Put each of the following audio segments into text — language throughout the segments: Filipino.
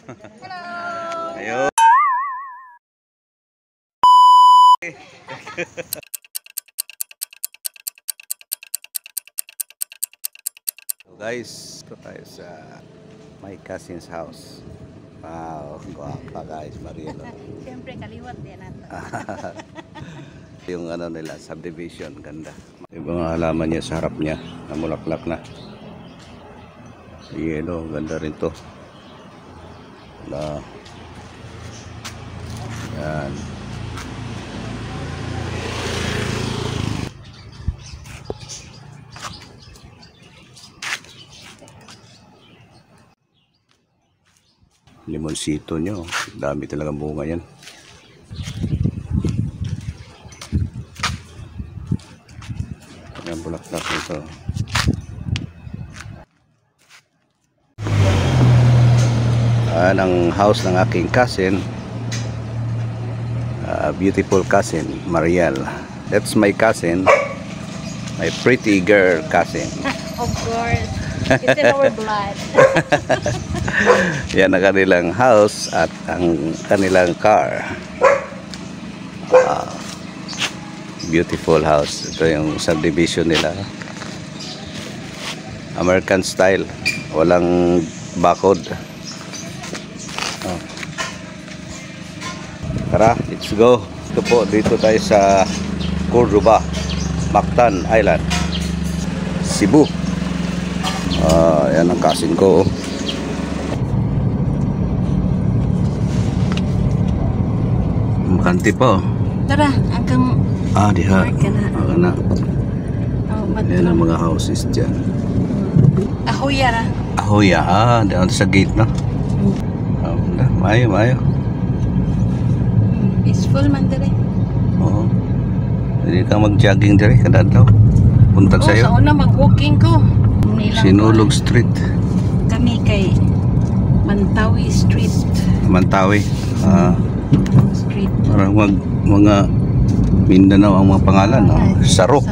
Hello! Ayun. So guys, ito tayo sa my cousin's house. Wow, guwapa guys, Marielo. Siyempre, kaliwat din nato. Yung ano nila, subdivision, ganda. Yung mga halaman niya sa harap niya, namulaklak na. Yelo, ganda rin to. Yan. Limonsito nyo, dami talagang bunga yan. Yan, bulaklak nito. Ang house ng aking cousin, beautiful cousin, Mariel. That's my cousin, my pretty girl cousin. Of course, it's in our blood. Yan ang kanilang house at ang kanilang car. Beautiful house. Ito yung subdivision nila. American style. Walang bakod. Tara, let's go. Ito po, dito tayo sa Cordoba, Mactan Island, Cebu. Yan ang cousin ko. Makanti po. Tara, hanggang Diha. Na. Yan ang mga houses dyan. Ahoya ra. Ahoya, doon sa gate na. Mayo. Peaceful man dire. Oo. Hindi ka mag-jogging dire kada adlaw. Puntag sa'yo. Sa una mag-walking ko. Sinulog Street. Kami kay Mantawi Street. Mantawi. Street. Parang mga Mindanao ang mga pangalan. Sarok.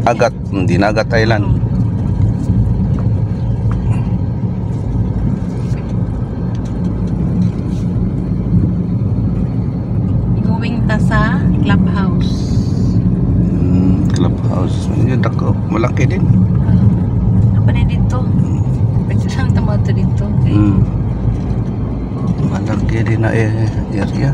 Agat. Dinagat Island. Going ta sa clubhouse. Clubhouse. Dako. Malaki din. Apa na dito? Pagkasang tamo to dito. Malaki din na area.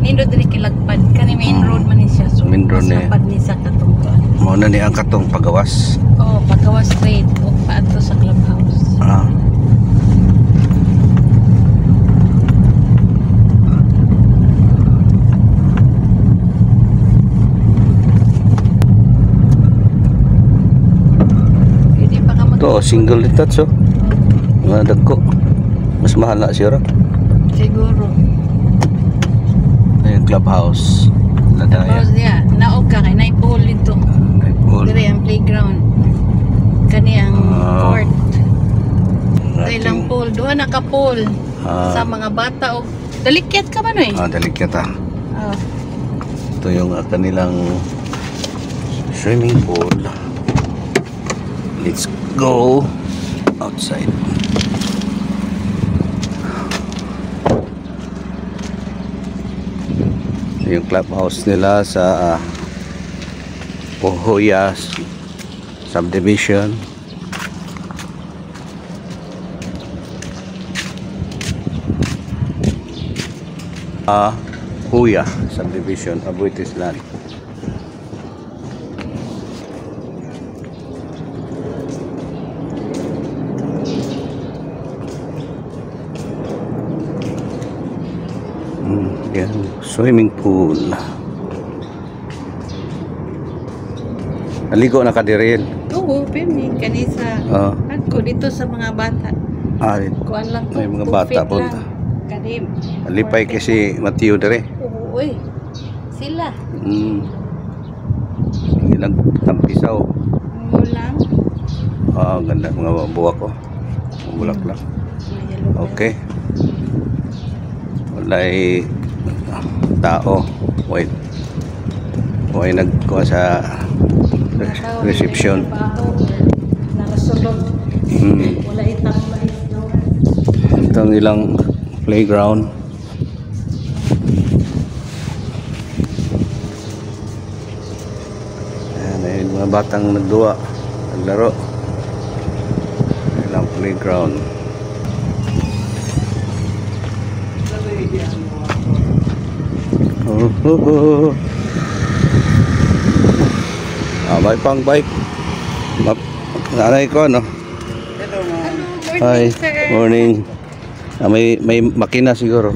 Nindo diri kilagpad kani main road man ni siya. So Main road ni. lapad ni sa katungkuan. Mao na ni ang katong pagawas. Oh, paggawa straight o paadto sa clubhouse. Pwede pa ka Ito, single detached. Mga dagko. Mas mahal na siya. siguro. Yung clubhouse. Ladaya. Clubhouse niya, naog ka kay nay pool dito. Diri ang playground. Kani ang court. Ilang pool, duha na ka pool sa mga bata og dalikyat ka man eh. Dalikyat Oh. Ito yung kanilang swimming pool. Let's go outside. Yung clubhouse nila sa Ahoya subdivision. Ahoya subdivision, Abuitis Land. Yan, swimming pool. Naligo na ka diril. Oo, pimi kani sa ako dito sa mga bata. Kuan lang may mga bata po. Kanim. Alipay kasi Mateo dire. Oo, uy. Sila. Ilang tampisaw. Mulang. Ganda mga buwak ko. Bulaklak. Okay. Walay tao. Wait. Nagkuha sa reception. Wala itang mais doon. Ito ang ilang playground. Ayan, ayun, mga batang nagduwa, naglaro. Ilang playground. May pang bike. Nanay ko, no? Hi, morning. May makina siguro.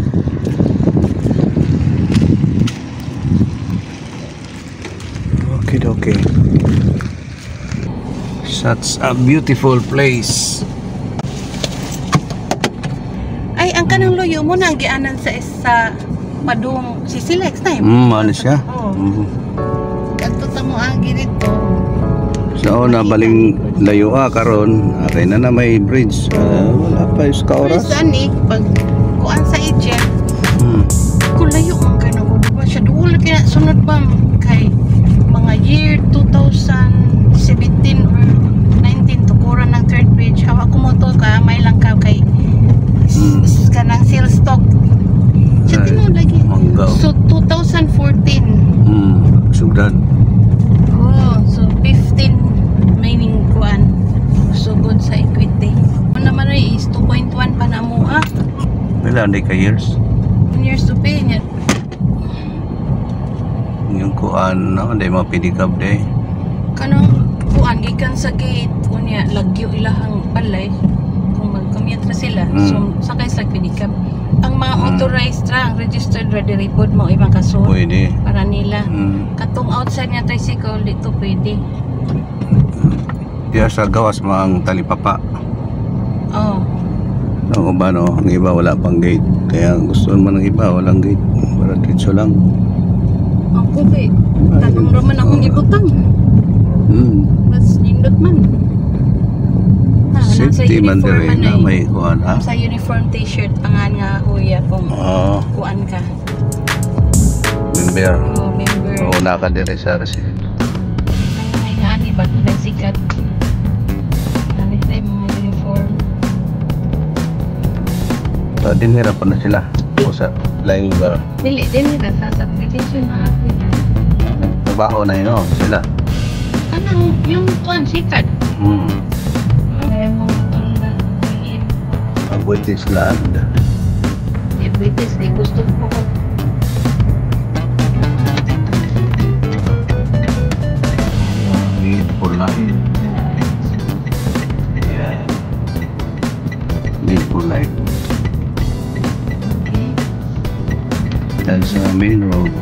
Okay. Such a beautiful place. Ay, ang kanang luyo mo na ang gianan sa Padung Sisi next time. Ano siya? Oo. Kanto ta mo agi dito. So, nabaling layo karon. Aray na may bridge. Wala pa yung kauras. Pero ani pag kuan sa Egypt. Kung layo man ka na mo, diba? Siya doon kaya sunod ba kay mga year 2017 or 19 tukuran ng third bridge. Hawa ko mo to ka, may lang ka kay kanang sales stock. Siya tinong lagi. So 2014. Sugdan. Oh, so 15 mining kuan. So good sa equity. Ano naman is 2.1 pa na mo Wala, hindi ka years. 10 years to pay niya. Yung kuan, no? Hindi mo pinikab day. Kanang kuan gikan sa gate unya lagyo ilahang palay kung magkamiyat na sila. So sakay sa pinikap. Ang mga authorized ra, ang registered ready report mo ibang kaso Pwede. para nila. Katong outside niya tricycle dito pwede. Diya sa gawas mo ang talipapa. Oh. No, ba no? Ang iba wala pang gate. Kaya gusto man ng iba walang gate. Para diretso lang. Ako kay tanong raman akong ibutang. Mas nindot man. Safety man dire na may kuan Sa uniform t-shirt pangan nga huya kung kuan ka. Member. Oh, member. Oo, naka dire sa resident. Ay ani ba sikat. Ani tayo mga uniform. So, dinhirapan na sila. O sa flying bar. Dili na sa subdivision na atin. Trabaho na yun, sila. Anong yung kuan sikat? Ay mo na. Ang British land. Diabetes di gusto ko. Beautiful light. Yeah. Beautiful light. That's a main road.